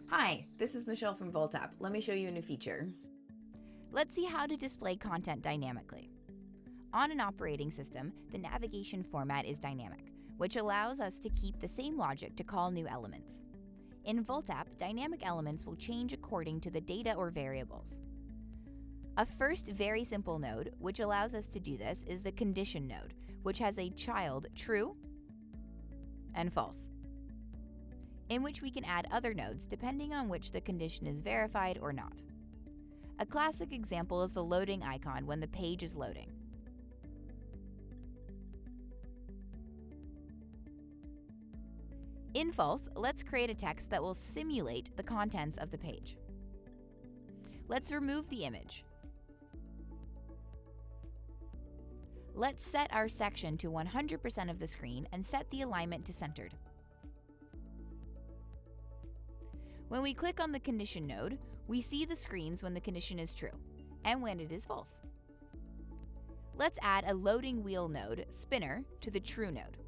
Hi, this is Michelle from Voltapp. Let me show you a new feature. Let's see how to display content dynamically. On an operating system, the navigation format is dynamic, which allows us to keep the same logic to call new elements. In Voltap, dynamic elements will change according to the data or variables. A first very simple node, which allows us to do this, is the condition node, which has a child true and false, in which we can add other nodes depending on which the condition is verified or not. A classic example is the loading icon when the page is loading. In false, let's create a text that will simulate the contents of the page. Let's remove the image. Let's set our section to 100% of the screen and set the alignment to centered. When we click on the condition node, we see the screens when the condition is true and when it is false. Let's add a loading wheel node, spinner, to the true node.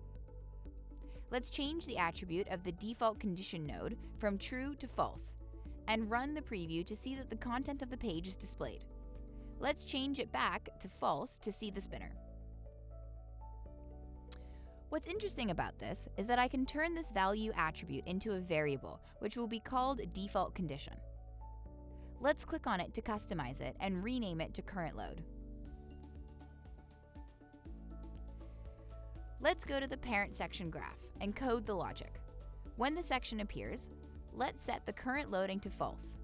Let's change the attribute of the default condition node from true to false and run the preview to see that the content of the page is displayed. Let's change it back to false to see the spinner. What's interesting about this is that I can turn this value attribute into a variable, which will be called default condition. Let's click on it to customize it and rename it to current load. Let's go to the parent section graph and code the logic. When the section appears, let's set the current loading to false.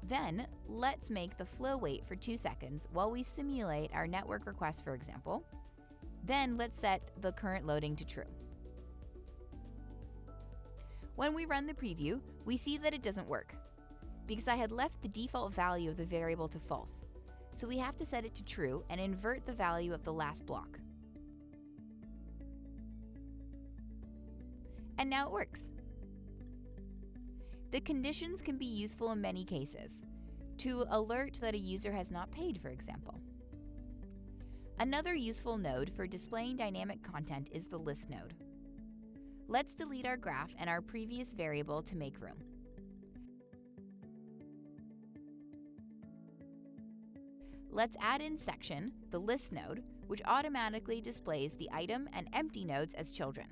Then, let's make the flow wait for 2 seconds while we simulate our network request, for example. Then let's set the current loading to true. When we run the preview, we see that it doesn't work because I had left the default value of the variable to false. So we have to set it to true and invert the value of the last block. And now it works. The conditions can be useful in many cases, to alert that a user has not paid, for example. Another useful node for displaying dynamic content is the list node. Let's delete our graph and our previous variable to make room. Let's add in section, the list node, which automatically displays the item and empty nodes as children.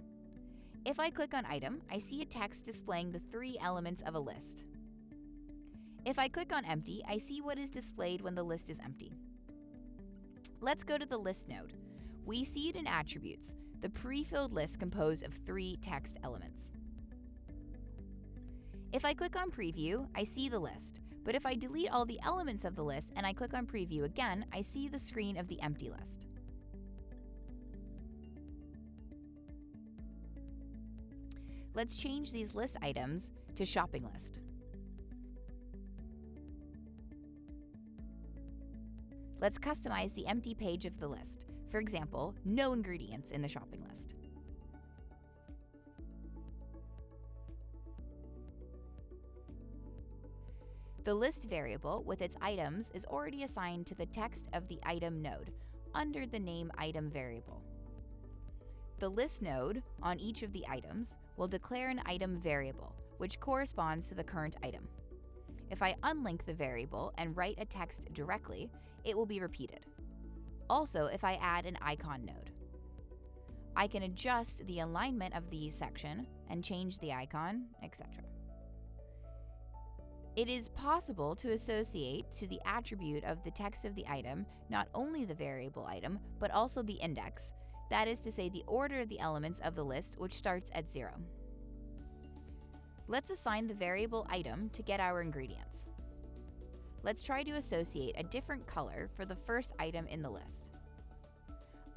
If I click on item, I see a text displaying the 3 elements of a list. If I click on empty, I see what is displayed when the list is empty. Let's go to the list node. We see it in attributes, the pre-filled list composed of 3 text elements. If I click on preview, I see the list, but if I delete all the elements of the list and I click on preview again, I see the screen of the empty list. Let's change these list items to shopping list. Let's customize the empty page of the list. For example, no ingredients in the shopping list. The list variable with its items is already assigned to the text of the item node under the name item variable. The list node on each of the items will declare an item variable, which corresponds to the current item. If I unlink the variable and write a text directly, it will be repeated. Also, if I add an icon node, I can adjust the alignment of the section and change the icon, etc. It is possible to associate to the attribute of the text of the item not only the variable item, but also the index, that is to say the order of the elements of the list, which starts at 0. Let's assign the variable item to get our ingredients. Let's try to associate a different color for the first item in the list.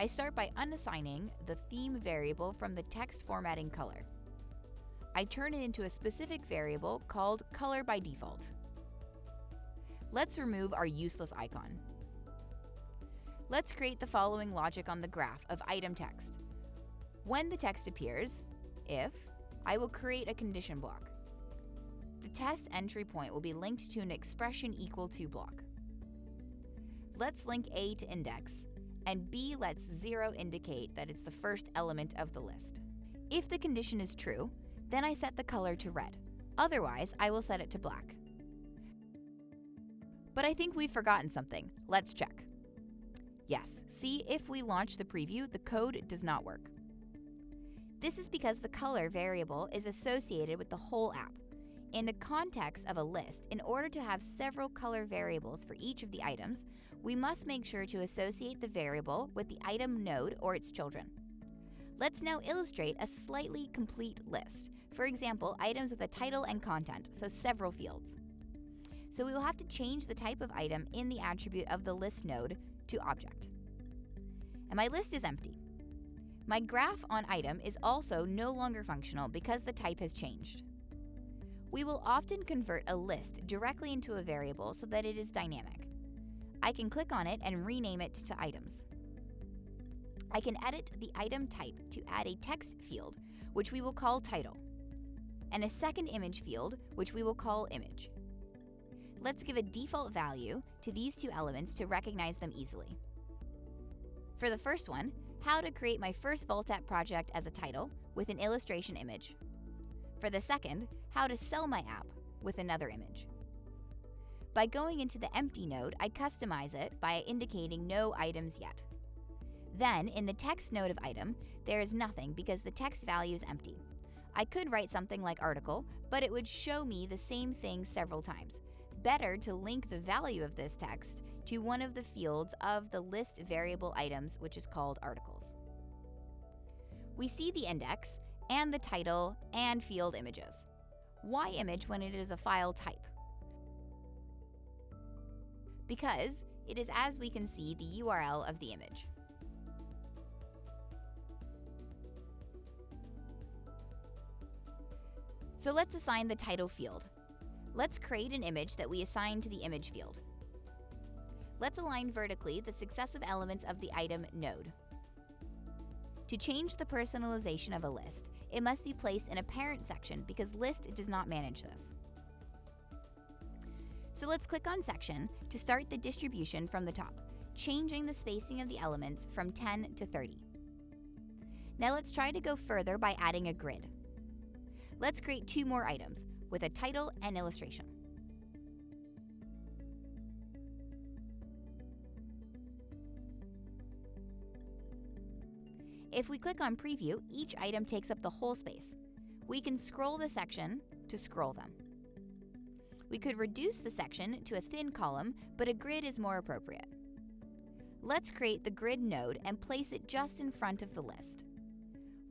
I start by unassigning the theme variable from the text formatting color. I turn it into a specific variable called color by default. Let's remove our useless icon. Let's create the following logic on the graph of item text. When the text appears, if, I will create a condition block. The test entry point will be linked to an expression equal to block. Let's link A to index, and B lets 0 indicate that it's the first element of the list. If the condition is true, then I set the color to red, Otherwise, I will set it to black. But I think we've forgotten something. Let's check. Yes, see, if we launch the preview, the code does not work. This is because the color variable is associated with the whole app. In the context of a list, in order to have several color variables for each of the items, we must make sure to associate the variable with the item node or its children. Let's now illustrate a slightly complete list. For example, items with a title and content, so several fields. So we will have to change the type of item in the attribute of the list node to object. And my list is empty. My graph on item is also no longer functional because the type has changed. We will often convert a list directly into a variable so that it is dynamic. I can click on it and rename it to items. I can edit the item type to add a text field, which we will call title, and a second image field, which we will call image. Let's give a default value to these two elements to recognize them easily. For the first one, how to create my first Voltap project as a title with an illustration image. For the second, how to sell my app with another image. By going into the empty node, I customize it by indicating no items yet. Then, in the text node of item, there is nothing because the text value is empty. I could write something like article, but it would show me the same thing several times. Better to link the value of this text to one of the fields of the list variable items, which is called articles. We see the index and the title and field images. Why image when it is a file type? Because it is as we can see the URL of the image. So let's assign the title field. Let's create an image that we assign to the image field. Let's align vertically the successive elements of the item node. To change the personalization of a list, it must be placed in a parent section because list does not manage this. So let's click on section to start the distribution from the top, changing the spacing of the elements from 10 to 30. Now let's try to go further by adding a grid. Let's create two more items with a title and illustration. If we click on preview, each item takes up the whole space. We can scroll the section to scroll them. We could reduce the section to a thin column, but a grid is more appropriate. Let's create the grid node and place it just in front of the list.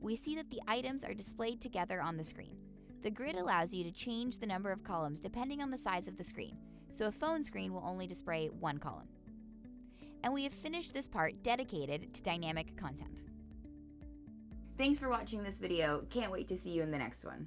We see that the items are displayed together on the screen. The grid allows you to change the number of columns depending on the size of the screen, so a phone screen will only display one column. And we have finished this part dedicated to dynamic content. Thanks for watching this video. Can't wait to see you in the next one.